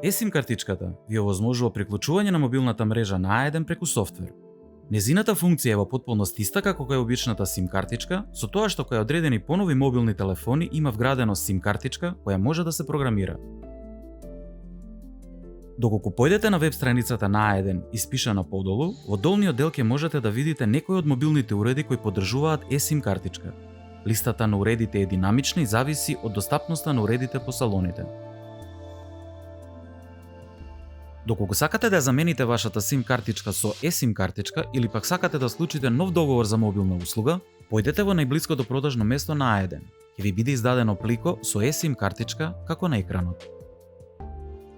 eSIM картичката ви овозможува приклучување на мобилната мрежа на А1 преку софтвер. Незината функција е во потполност иста како кај обичната SIM картичка, со тоа што кај одредени понови мобилни телефони има вградено SIM картичка која може да се програмира. Доколку појдете на веб страницата на А1 испишана подолу, во долниот дел ќе можете да видите некои од мобилните уреди кои поддржуваат eSIM картичка. Листата на уредите е динамична и зависи од достапноста на уредите по салоните. Доколку сакате да ја замените вашата SIM картичка со eSIM картичка или пак сакате да склучите нов договор за мобилна услуга, појдете во најблиското продажно место на А1. Ќе ви биде издадено плико со eSIM картичка како на екранот.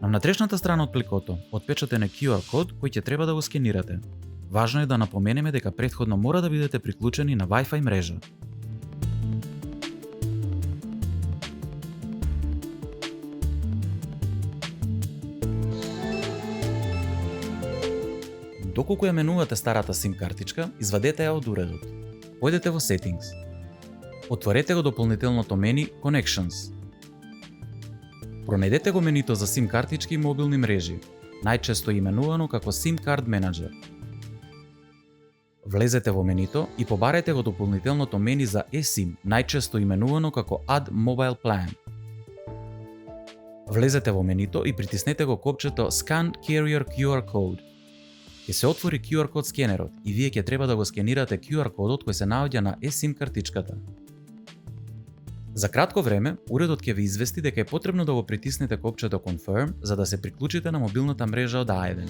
На внатрешната страна од пликото отпечатен е QR код кој ќе треба да го скенирате. Важно е да напоменеме дека претходно мора да бидете приклучени на Wi-Fi мрежа. Доколку ја менувате старата SIM картичка, извадете ја од уредот. Појдете во Settings. Отворете го дополнителното мени Connections. Пронајдете го менито за SIM картички и мобилни мрежи, најчесто именувано како SIM Card Manager. Влезете во менито и побарете го дополнителното мени за eSIM, најчесто именувано како Add Mobile Plan. Влезете во менито и притиснете го копчето Scan Carrier QR Code. Ќе се отвори QR код скенерот и вие ќе треба да го скенирате QR кодот кој се наоѓа на eSIM картичката. За кратко време, уредот ќе ви извести дека е потребно да го притиснете копчето Confirm за да се приклучите на мобилната мрежа од А1.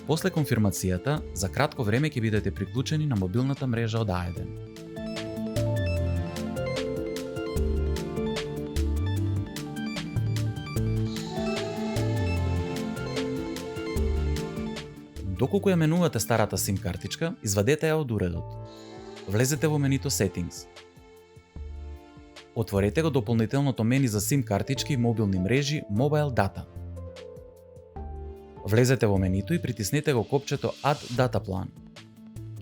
После конфирмацијата, за кратко време ќе бидете приклучени на мобилната мрежа од А1. Доколку ја менувате старата SIM картичка, извадете ја од уредот. Влезете во менито Settings. Отворете го дополнителното мени за SIM картички и мобилни мрежи Mobile Data. Влезете во менито и притиснете го копчето Add Data Plan.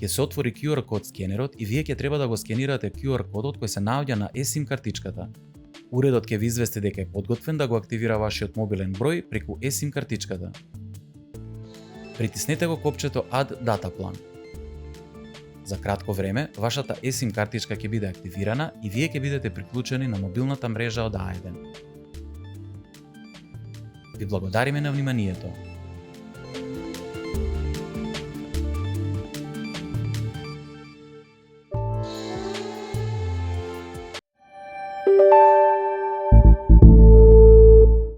Ќе се отвори QR код скенерот и вие ќе треба да го скенирате QR кодот кој се наоѓа на eSIM картичката. Уредот ќе ви извести дека е подготвен да го активира вашиот мобилен број преку eSIM картичката. Притиснете го копчето Add Data Plan. За кратко време, вашата eSIM картичка ќе биде активирана и вие ќе бидете приклучени на мобилната мрежа од А1. Ви благодариме на вниманието.